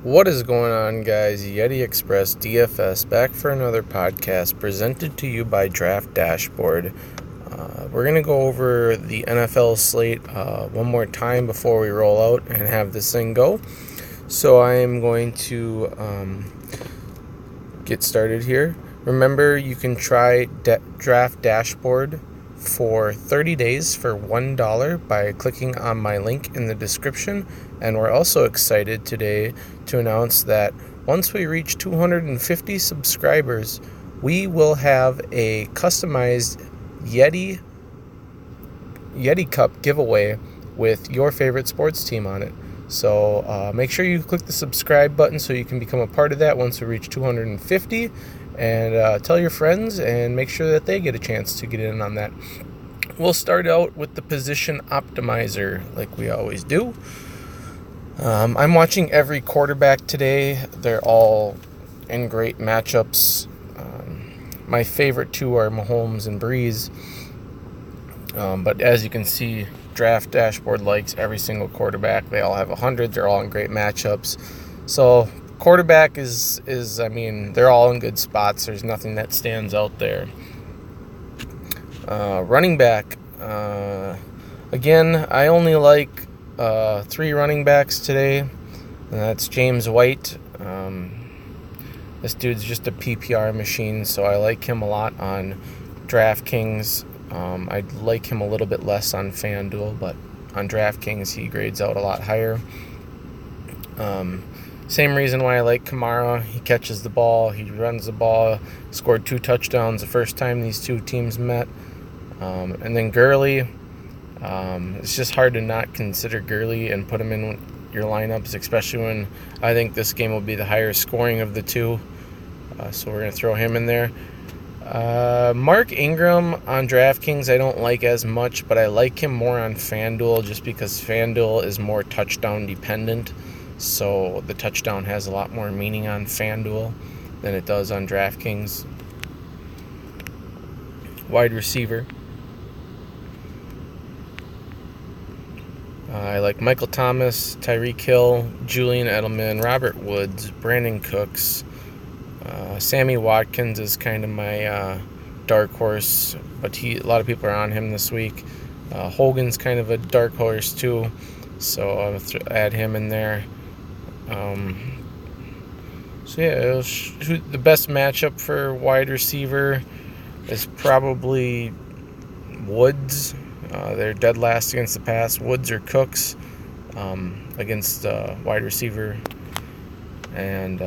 What is going on, guys? Yeti Express DFS back for another podcast presented to you by Draft Dashboard. We're going to go over the NFL slate one more time before we roll out and have this thing go. So I am going to get started here. Remember, you can try Draft Dashboard for 30 days for $1 by clicking on my link in the description. And we're also excited today to announce that once we reach 250 subscribers, we will have a customized Yeti Cup giveaway with your favorite sports team on it. So make sure you click the subscribe button so you can become a part of that once we reach 250. And tell your friends and make sure that they get a chance to get in on that. We'll start out with the position optimizer like we always do. I'm watching every quarterback today. They're all in great matchups. My favorite two are Mahomes and Breeze. But as you can see, Draft Dashboard likes every single quarterback. They all have 100. They're all in great matchups. So quarterback is they're all in good spots. There's nothing that stands out there. Running back. Again, I only like 3 running backs today. And that's James White. This dude's just a PPR machine, so I like him a lot on Draftkings. I'd like him a little bit less on FanDuel, but on Draftkings he grades out a lot higher. Same reason why I like Kamara. He catches the ball, he runs the ball, scored 2 touchdowns the first time these two teams met. And then Gurley, it's just hard to not consider Gurley and put him in your lineups, especially when I think this game will be the higher scoring of the two. So we're going to throw him in there. Mark Ingram on DraftKings I don't like as much, but I like him more on FanDuel just because FanDuel is more touchdown dependent. So the touchdown has a lot more meaning on FanDuel than it does on DraftKings. Wide receiver. I like Michael Thomas, Tyreek Hill, Julian Edelman, Robert Woods, Brandon Cooks. Sammy Watkins is kind of my dark horse, but a lot of people are on him this week. Hogan's kind of a dark horse too, so I'll add him in there. The best matchup for wide receiver is probably Woods. They're dead last against the pass. Woods or Cooks against wide receiver. And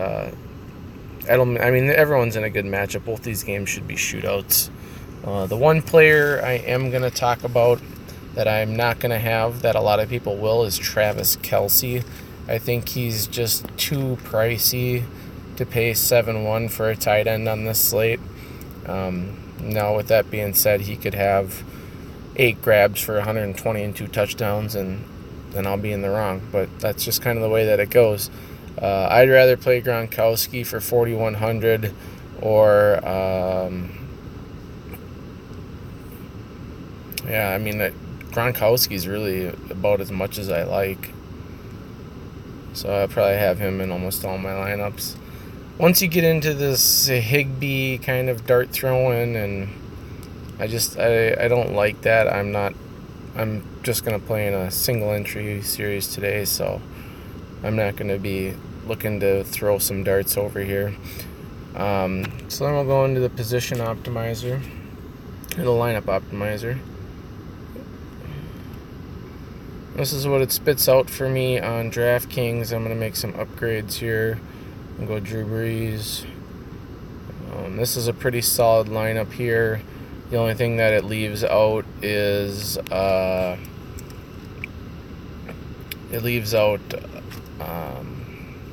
Edelman, everyone's in a good matchup. Both these games should be shootouts. The one player I am going to talk about that I'm not going to have that a lot of people will is Travis Kelce. I think he's just too pricey to pay 7-1 for a tight end on this slate. Now, with that being said, he could have 8 grabs for 120 and 2 touchdowns, and then I'll be in the wrong. But that's just kind of the way that it goes. I'd rather play Gronkowski for 4,100 or Gronkowski's really about as much as I like. So I'll probably have him in almost all my lineups. Once you get into this Higbee kind of dart throwing, and I don't like that. I'm just going to play in a single entry series today, so I'm not going to be looking to throw some darts over here. So then we'll go into the position optimizer and the lineup optimizer. This is what it spits out for me on DraftKings. I'm going to make some upgrades here. I'll go Drew Brees. This is a pretty solid lineup here. The only thing that it leaves out is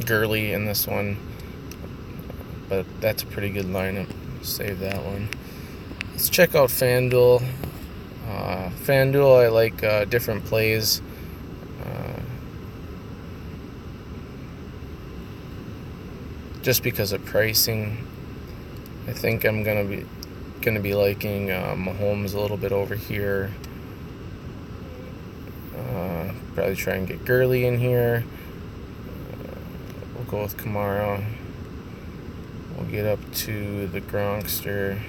Gurley in this one, but that's a pretty good lineup. Save that one. Let's check out FanDuel. FanDuel, I like different plays. Just because of pricing, I think I'm gonna be liking Mahomes a little bit over here. Probably try and get Gurley in here. go with Kamara. We'll get up to the Gronkster.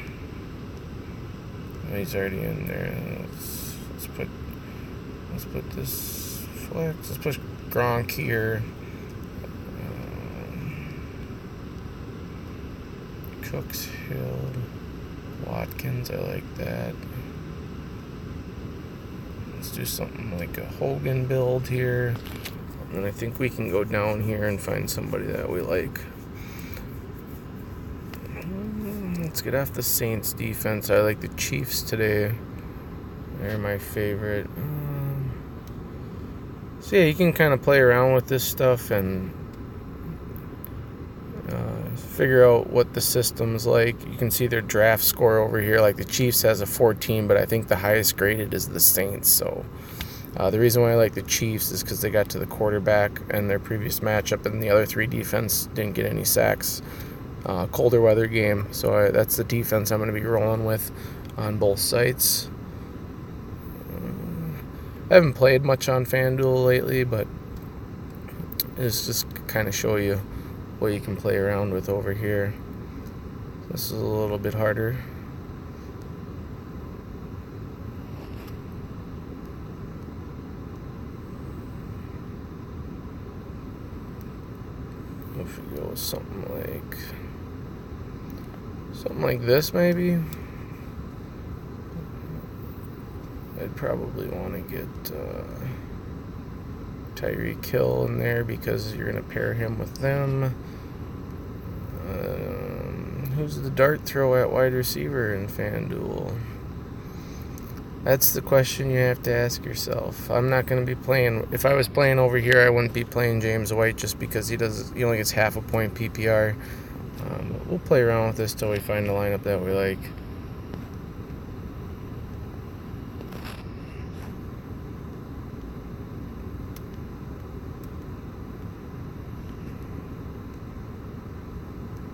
He's already in there. Let's put this flex. Let's push Gronk here. Cooks, Hill, Watkins. I like that. Let's do something like a Hogan build here. And I think we can go down here and find somebody that we like. Let's get off the Saints defense. I like the Chiefs today. They're my favorite. So yeah, you can kind of play around with this stuff and figure out what the system's like. You can see their draft score over here. Like the Chiefs has a 14, but I think the highest graded is the Saints. So the reason why I like the Chiefs is because they got to the quarterback in their previous matchup, and the other three defense didn't get any sacks. Colder weather game, so that's the defense I'm going to be rolling with on both sites. I haven't played much on FanDuel lately, but it's just kind of show you what you can play around with over here. This is a little bit harder. If we go with something like this, maybe. I'd probably want to get Tyreek Hill in there because you're going to pair him with them. Who's the dart throw at wide receiver in FanDuel? That's the question you have to ask yourself. I'm not going to be playing. If I was playing over here, I wouldn't be playing James White just because he only gets half a point PPR. We'll play around with this till we find a lineup that we like.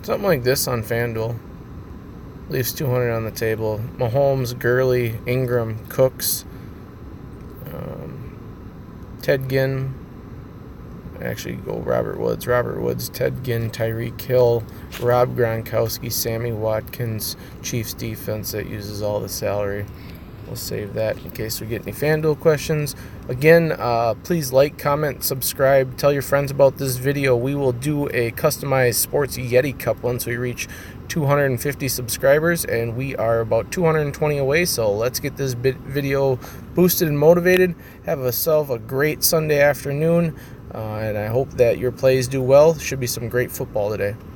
Something like this on FanDuel. Leaves 200 on the table. Mahomes, Gurley, Ingram, Cooks, Ted Ginn. Actually, go Robert Woods, Ted Ginn, Tyreek Hill, Rob Gronkowski, Sammy Watkins, Chiefs defense that uses all the salary. We'll save that in case we get any FanDuel questions. Again, please like, comment, subscribe, tell your friends about this video. We will do a customized Sports Yeti Cup once we reach 250 subscribers, and we are about 220 away, so let's get this video boosted and motivated. Have yourself a great Sunday afternoon, and I hope that your plays do well. Should be some great football today.